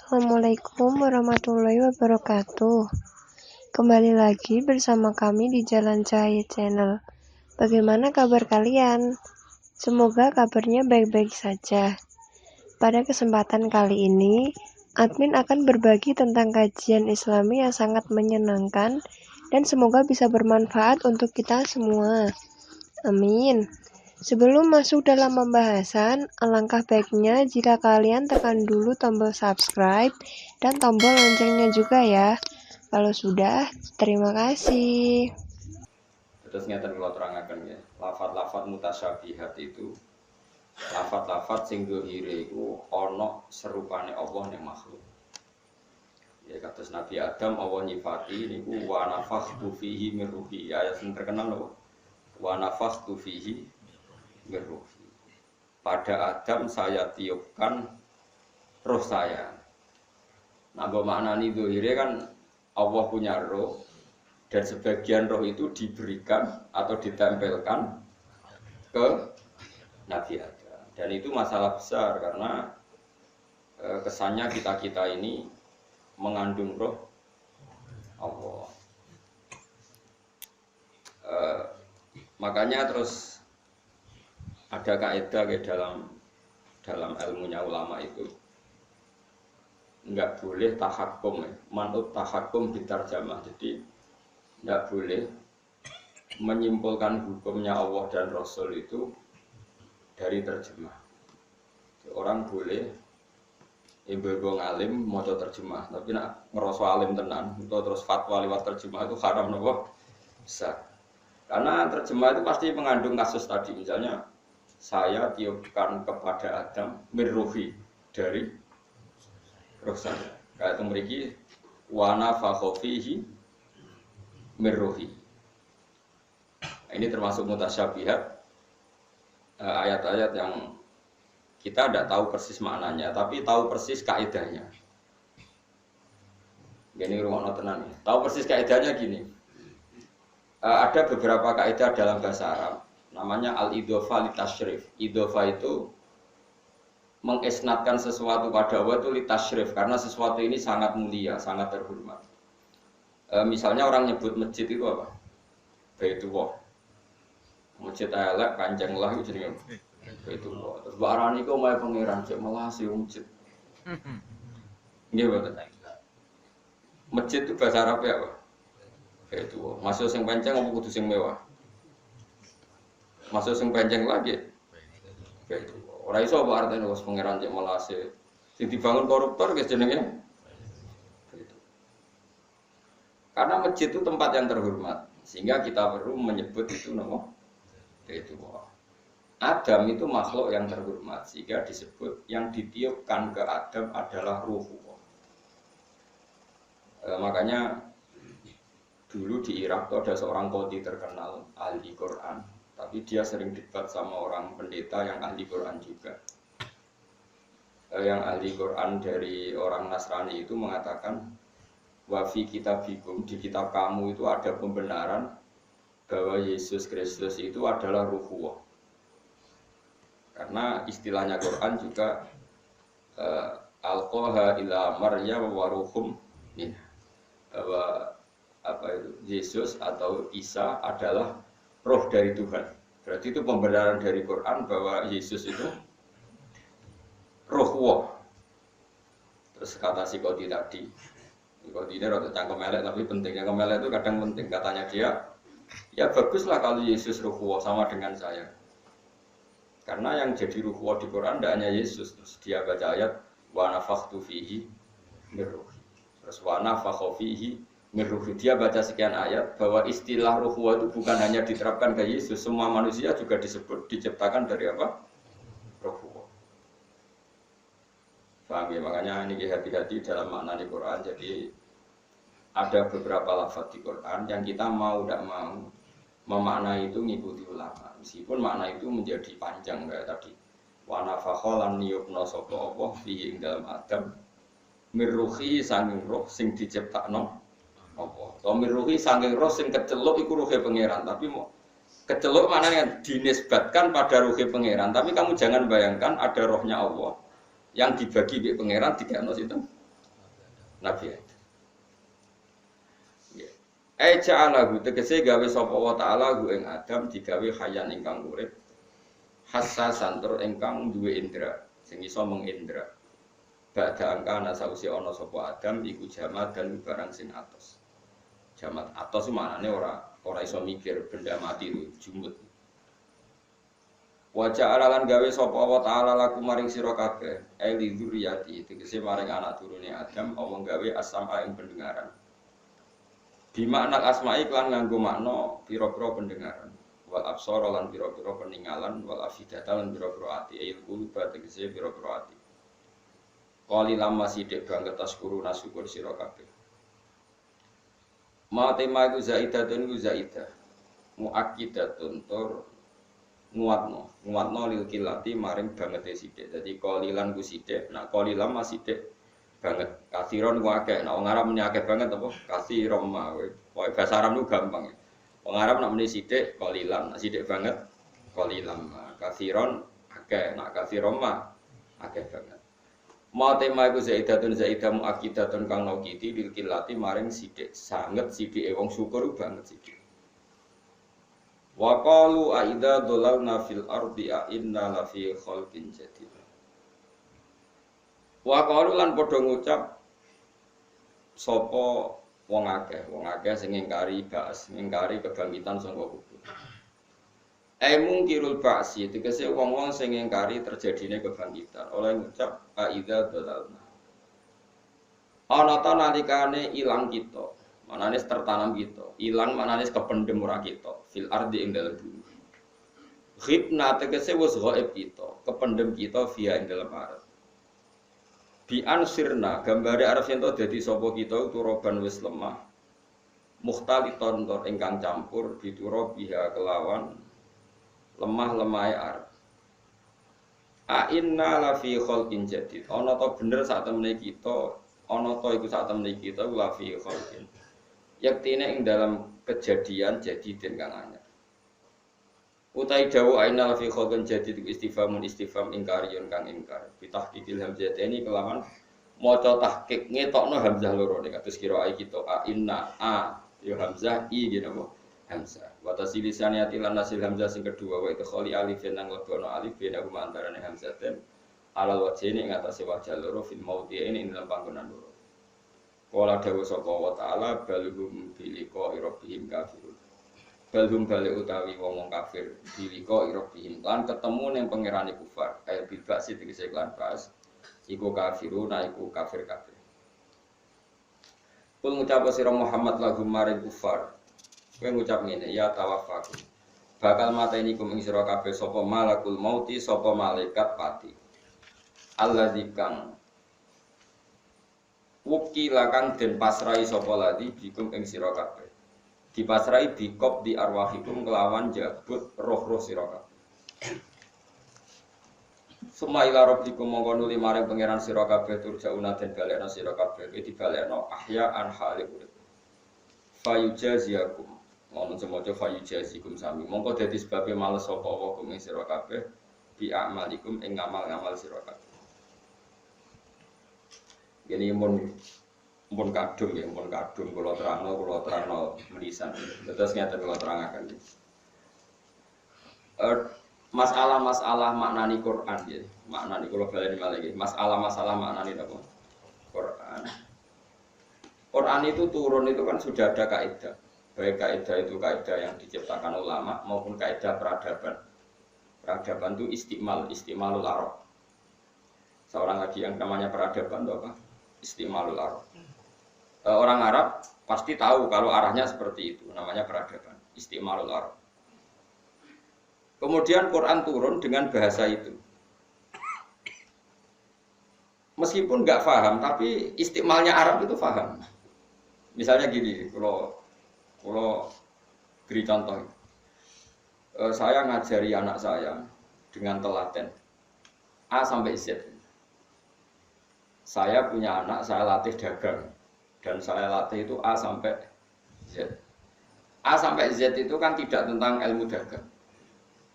Assalamualaikum warahmatullahi wabarakatuh. Kembali lagi bersama kami di Jalan Cahaya Channel. Bagaimana kabar kalian? Semoga kabarnya baik-baik saja. Pada kesempatan kali ini, admin akan berbagi tentang kajian Islami yang sangat menyenangkan dan semoga bisa bermanfaat untuk kita semua. Amin. Sebelum masuk dalam pembahasan, alangkah baiknya jika kalian tekan dulu tombol subscribe dan tombol loncengnya juga ya. Kalau sudah, terima kasih. Terus ngeten kula terangaken ya. Lafat-lafat mutasyabihat itu lafat-lafat sing dohire iku ana serupane Allah ning makhluk. Ya kados Nabi Adam Allah nyifati niku wa nafakhtu fihi min ruhi. Ayat sing terkenal lho. Wa nafakhtu fihi min ruhi. Pada Adam saya tiupkan roh saya. Nah, maknani dohire kan Allah punya roh dan sebagian roh itu diberikan atau ditempelkan ke Nabi Adam. Dan itu masalah besar karena kesannya kita-kita ini mengandung roh Allah. Makanya terus ada kaidah dalam ilmunya ulama itu enggak boleh tahakum, manut tahakum ditarjamah. Jadi enggak boleh menyimpulkan hukumnya Allah dan Rasul itu dari terjemah. Orang boleh ibu-ibu ngalim maca terjemah, tapi nak ngerasa alim tenan atau terus fatwa lewat terjemah itu haram nopo besar. Karena terjemah itu pasti mengandung kasus tadi, misalnya saya tiupkan kepada Adam mirruhi dari roh saya. Kayak itu mriki wa nafakha fihi mirruhi. Ini termasuk mutasyabihat, ayat-ayat yang kita tidak tahu persis maknanya, tapi tahu persis kaidahnya. Gini rumah tenan ya. Tahu persis kaidahnya gini. Ada beberapa kaidah dalam bahasa Arab, namanya al-idhofa litasyrif. Idhofa itu mengisnadkan sesuatu pada Allah itu litasyrif, karena sesuatu ini sangat mulia, sangat terhormat. Misalnya orang nyebut masjid itu apa? Baitullah. Masjid elek, kanjeng lah itu jenenge Baitullah. Terus barani iku omahe pangeran cek melasi masjid. Nggih mboten. Masjid itu bahasa Arab ya apa? Baitullah. Masuk sing panceng apa kudu sing mewah? Masuk sing panceng lagi. Baitullah. Ora iso apa artine wis pangeran cek melasi. Sing dibangun koruptor guys jenenge. Karena masjid itu tempat yang terhormat, sehingga kita perlu menyebut itu nama itu. Adam itu makhluk yang terhormat, sehingga disebut yang ditiupkan ke Adam adalah ruh. Makanya dulu di Irak itu ada seorang qadhi terkenal ahli Quran, tapi dia sering debat sama orang pendeta yang ahli Quran juga. Yang ahli Quran dari orang Nasrani itu mengatakan, wa fi kitabikum, di kitab kamu itu ada pembenaran bahwa Yesus Kristus itu adalah ruhullah. Karena istilahnya Quran juga alqaha ila Maryam wa ruhum min, bahwa Yesus atau Isa adalah roh dari Tuhan. Berarti itu pembenaran dari Quran bahwa Yesus itu ruhullah. Terus kata si qadhi tadi, kalau tidak rada cangkem elek tapi pentingnya kemelek itu kadang penting. Katanya dia, ya baguslah kalau Yesus ruhullah sama dengan saya. Karena yang jadi ruhullah di Quran tidak hanya Yesus. Terus dia baca ayat wa nafakhtu fihi min ruhi. Terus wa nafakha fihi min ruhi. Dia baca sekian ayat bahwa istilah ruhullah itu bukan hanya diterapkan ke Yesus, semua manusia juga disebut diciptakan dari apa? Ruhullah. Paham ya? Makanya ini hati-hati dalam makna di Quran. Jadi ada beberapa lafaz di Quran yang kita mau tidak mau memaknai itu ngikuti ulama. Meskipun makna itu menjadi panjang kayak tadi. Wa nafakha lan niyupna sapa Allah fihi ing dalam Adam mirruhi sanging roh sing diciptakno Allah. To mirruhi sanging roh sing keceluk iku ruhe pangeran, tapi mau keceluk maknanya dinisbatkan pada ruhe pangeran. Tapi kamu jangan bayangkan ada rohnya Allah yang dibagi di pangeran dikekno sinten Nabi Adam. Ja'alahu tegese gawe sapa wa ta'ala hu ing Adam digawe hayan ingkang urip hassasan tur ingkang duwe indra sing iso mengindra badha angkana sause ana sapa Adam iku jamat dan barang sing atos jamat atos maknane ora iso mikir benda mati itu jumut wa ja'ala lan gawe sapa wa ta'ala laku maring sira kabeh li dzurriyyati tegese maring anak turune Adam Allah gawe as-sam'a ing pendengaran di makna asma'i kan nganggo makna pira-pira pendengaran wal absara lan pira-pira peninggalan wal afidata lan pira-pira ati ayil quluba tegese pira-pira ati qalilam masithik banget taskuru nasyukur sira kabeh ma tema iku zaidatun ku zaidah muakkidatun tur nguatno lil kilati maring bangete sithik dadi qalilan ku sithik nak qalilam masithik banget kasiron ku akeh nek wong Arab muni akeh banget apa kasirom pokoke bahasa Arab lu gampang ya wong Arab nek muni sithik qalilan nek sithik banget qalilan kasiron akeh nek kasirom akeh banget ma tema iku zaidatun zaidah muakkidatun kang ngokiti lil kilati maring sithik sanget sithike wong syukur banget sithik wa qalu aida dolalna fil ardi a inna la fi khalqin jadid wa qalu lan padha ngucap sapa wong akeh sing ngingkari ba'as ngingkari kebangkitan saka kubur mungkirul ba'si tegese wong-wong sing ngingkari terjadine kebangkitan oleh ngucap aida dalalna ana ta nalikane ilang kita manane tertanam kita ilang manane kependhem ora kita fil ardi ing dalem bumi ghibna tegese wis ghaib kita kependhem kita via ing dalem arep bi ansirna gambare arep yen to dadi sapa kita turoban wis lemah mukhtaliton tur ingkang campur dituro biha kelawan lemah-lemahe arep a inna la fi khalqin jadid ana to bener sak temene kita ana to iku sak temene kita la fi khalqin yaktine ing dalam kejadian jadidin kang anyar utai dawu aina fi khalqin jadid istifhamun istifham ingkariyun kang ingkar bitahqiqil hamzah ini kelawan maca tahqiq ngetokno hamzah loro nek kados kira kita a inna a ya hamzah i gitu apa hamzah wa tasilisani atilan nasil hamzah sing kedua wa khali alif nang lebono alif beda kuma antarane hamzah ten alal wajhini ing atase wajah loro fil maudhi ini ing dalam panggonan loro qala dawu sapa wa taala balhum bilika rabbihim kafirun balhum balik utawi wong kafir dilika irobihim lan ketemu ning pangerane kufar kaya bibak sing tegese lan pas iku kafiruna iku kafir-kafir kul ngucap sira Muhammad lahum maring kufar kowe ngucap ngene ya tawaffaku bakal mateni kum ing sira kabeh sapa malakul mauti sapa malaikat pati alladzi kang wukila kang den pasrai sapa ladi bikum ing sira kabeh dipasrai bikop di arwahikum kelawan jabut roh-roh sira kabeh. Suma ila rabbikum mongko nuli maring pangeran sira kabeh turjauna den balekna sira kabeh iki dibalekno ahya an hale urip. Fayujaziakum ngono semoga fayujazikum sami mongko dadi sebabe males sapa wa kum sira kabeh bi amalikum ing ngamal-ngamal sira kabeh. Gene mun kadung ya, mun kadung kula terangno menisan. Terus ngeten kula terangaken. Masalah-masalah maknani Quran ya. Maknani kula baleni malih iki. Masalah-masalah maknani napa? Quran. Quran itu turun itu kan sudah ada kaidah. Baik kaidah itu kaidah yang diciptakan ulama maupun kaidah peradaban. Peradaban itu istimalul arab. Seorang lagi yang namanya peradaban itu apa? Istimalul arab. Orang Arab pasti tahu kalau arahnya seperti itu, namanya peradaban, istimalul Arab. Kemudian Quran turun dengan bahasa itu. Meskipun nggak paham, tapi istimalnya Arab itu paham. Misalnya gini, kalau beri contoh, saya ngajari anak saya dengan telaten A sampai Z. Saya punya anak, saya latih dagang. Dan saya latih itu A sampai Z. A sampai Z itu kan tidak tentang ilmu dagang.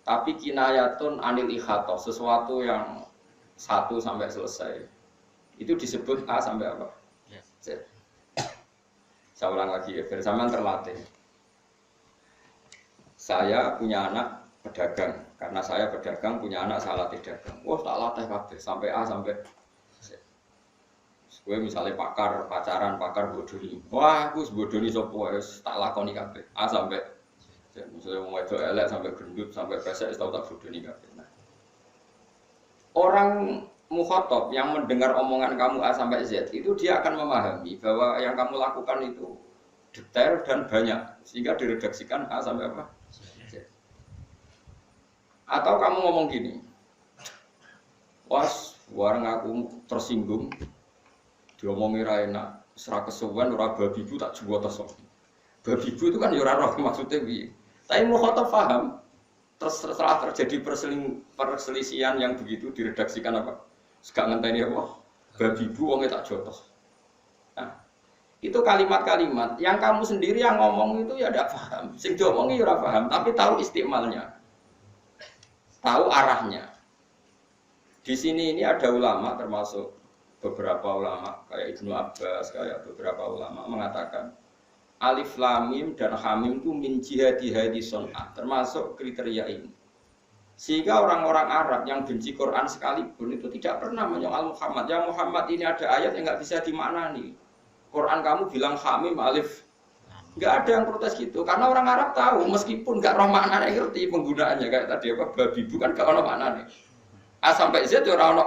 Tapi kinayatun anil ikhatoh, sesuatu yang 1 sampai selesai. Itu disebut A sampai apa? Saya ulang lagi ya, biar sampean terlatih. Saya punya anak pedagang, karena saya pedagang punya anak saya latih dagang. Wah tak latih kabeh sampai A sampai Z. Gue misalnya pacaran bodoni. Wah aku bodoni sopo wis tak lakoni kabeh A sampai Z. Misalnya mau wedok elek sampai gendut sampai pesek tahu tak bodoni kabeh. Nah, orang mukhatab yang mendengar omongan kamu A sampai Z itu dia akan memahami bahwa yang kamu lakukan itu detail dan banyak sehingga diredaksikan A sampai apa? Z. Atau kamu ngomong gini, was, warang aku tersinggung, diomongi ra enak, serak kesuwen ora babi bu tak jual tesok. Babi bu itu kan ya ora roh maksudnya piye. Tapi mukhatab paham. Setelah terjadi perselisihan yang begitu diredaksikan apa? Segak ngenteni apa? Babi bu wonge tak jotos. Nah, itu kalimat-kalimat yang kamu sendiri yang ngomong itu ya tidak paham. Sing diomongi ya ora paham, tapi tahu istimalnya. Tahu arahnya. Di sini ini ada ulama termasuk beberapa ulama kayak Ibnu Abbas, kayak beberapa ulama mengatakan alif lam mim dan hamim itu min jihadi hadi son'ah, termasuk kriteria ini. Sehingga orang-orang Arab yang benci Quran sekalipun itu tidak pernah menyoal Muhammad. Ya Muhammad ini ada ayat yang nggak bisa dimaknani. Quran kamu bilang hamim alif. Nggak ada yang protes gitu, karena orang Arab tahu meskipun nggak roh maknanya ngerti penggunaannya kayak tadi apa babi bukan nggak ono maknanya. A sampai Z itu orang ono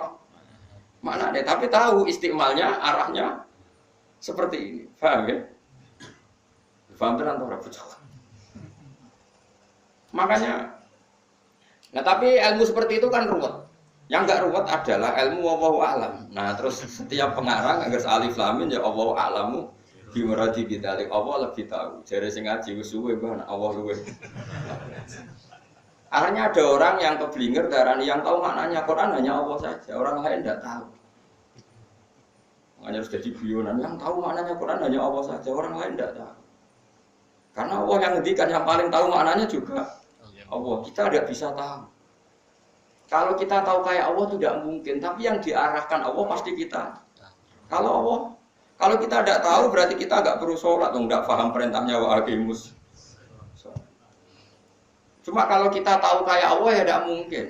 maknanya, tapi tahu istimalnya arahnya seperti ini, paham ya? Paham tenan ora bocah. Makanya, nah tapi ilmu seperti itu kan ruwet. Yang nggak ruwet adalah ilmu wallahu alam. Nah terus setiap pengarang agar alif lam mim ya wallahu alamu bimuradi bidalik, Allah lebih tahu. Jare sing ngaji wis suwe Mbah, Allah luwe. Artinya ada orang yang keblinger darani yang tahu maknanya Quran hanya Allah saja, orang lain tidak tahu. Makanya harus jadi guyonan yang tahu maknanya Quran hanya Allah saja, orang lain tidak tahu. Karena Allah yang ngendikan yang paling tahu maknanya juga Allah. Kita tidak bisa tahu. Kalau kita tahu kayak Allah tidak mungkin, tapi yang diarahkan Allah pasti kita. Kalau kita tidak tahu berarti kita nggak perlu sholat, nggak paham perintahnya wa aqimus. Cuma kalau kita tahu kayak Allah ya tidak mungkin.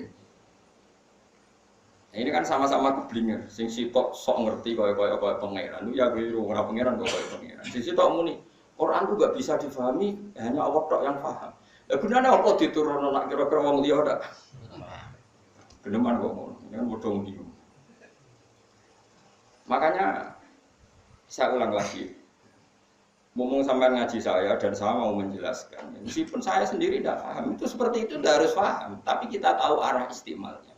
Nah, ini kan sama-sama keblinger. Sing sitok sok ngerti kaya pangeran. Ya keliru ora pangeran kok kaya pangeran. Sing sitok muni Quran itu nggak bisa difahami hanya Allah tok yang paham. Ya gunane apa diturunno nak kira-kira wong liya ndak? Geneman kok ngono. Ini kan bodho ndi. Makanya saya ulang lagi, ngomong sampai ngaji saya dan saya mau menjelaskan. Meskipun saya sendiri tidak paham, itu seperti itu tidak harus paham, tapi kita tahu arah istimalnya.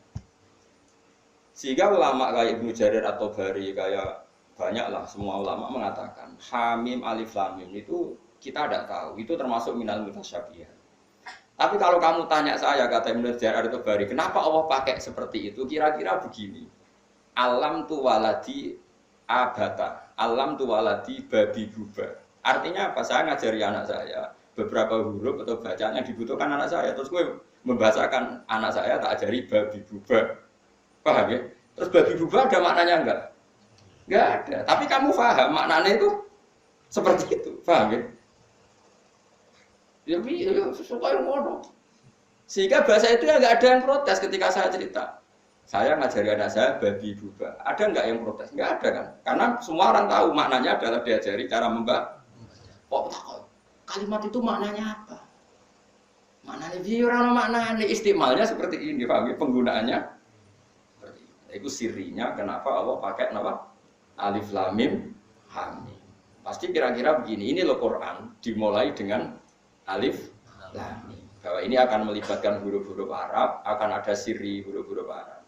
Sehingga ulama kayak Ibnu Jarir atau Bari kayak banyaklah semua ulama mengatakan hamim alif lam mim itu kita tidak tahu, itu termasuk minal mutasyabihat. Tapi kalau kamu tanya saya kata Ibnu Jarir atau Bari, kenapa Allah pakai seperti itu? Kira-kira begini, alam tu waladi abata, alam tu waladi babi buba. Artinya apa? Saya ngajari anak saya beberapa huruf atau bacaan yang dibutuhkan anak saya. Terus gue membahasakan anak saya tak ajari babi buba. Paham ya? Terus babi buba ada maknanya enggak? Enggak ada. Tapi kamu paham maknanya itu seperti itu. Paham ya? Jadi suka yang ngono. Sehingga bahasa itu ya enggak ada yang protes ketika saya cerita. Saya ngajari anak saya babi buba. Ada enggak yang protes? Enggak ada kan? Karena semua orang tahu maknanya adalah diajari cara membaca. Kok takut? Kalimat itu maknanya apa? Maknanya biar maknanya istimalnya seperti ini, paham? Penggunaannya seperti ini. Itu sirinya kenapa Allah pakai nama alif lam mim hamim. Pasti kira-kira begini. Ini loh Quran dimulai dengan alif lam mim. Bahwa ini akan melibatkan huruf-huruf Arab, akan ada siri huruf-huruf Arab.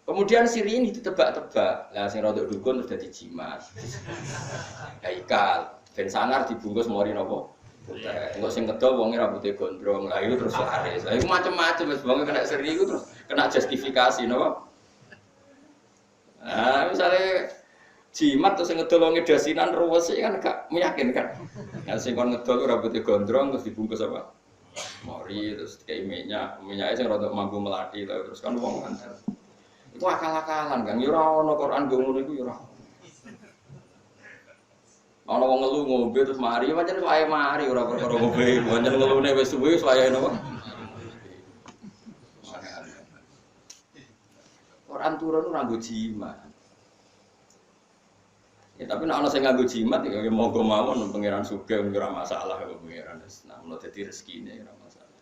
Kemudian siri ini ditebak-tebak. Lah sing rodok dukun terus dadi jimat. Haikal ben sangar dibungkus mori napa? Putih. Engko sing kedol wonge rambute gondrong. Lah itu terus laris. Lah iku macam-macam wis wonge kena siri iku terus kena justifikasi napa? Nah, misalnya jimat terus sing ngedol wonge dasinan ruwes kan gak meyakinkan. Nah sing kon ngedol rambute gondrong terus dibungkus apa? Mori terus kayak minyaknya sing rodok mampu melati terus kan wong antar. Itu akal-akalan kan, ya ora ono Quran ngono iku ya ora. wong ngelu ngombe terus mari pancen wae mari ora perkara ngombe pancen ngelune wis suwe wae napa orang turun ora nggo jimat ya tapi nek ana sing nganggo jimat ya monggo mawon pangeran sugih ora masalah kok pangeran wis nah menawa dadi rezekine ora masalah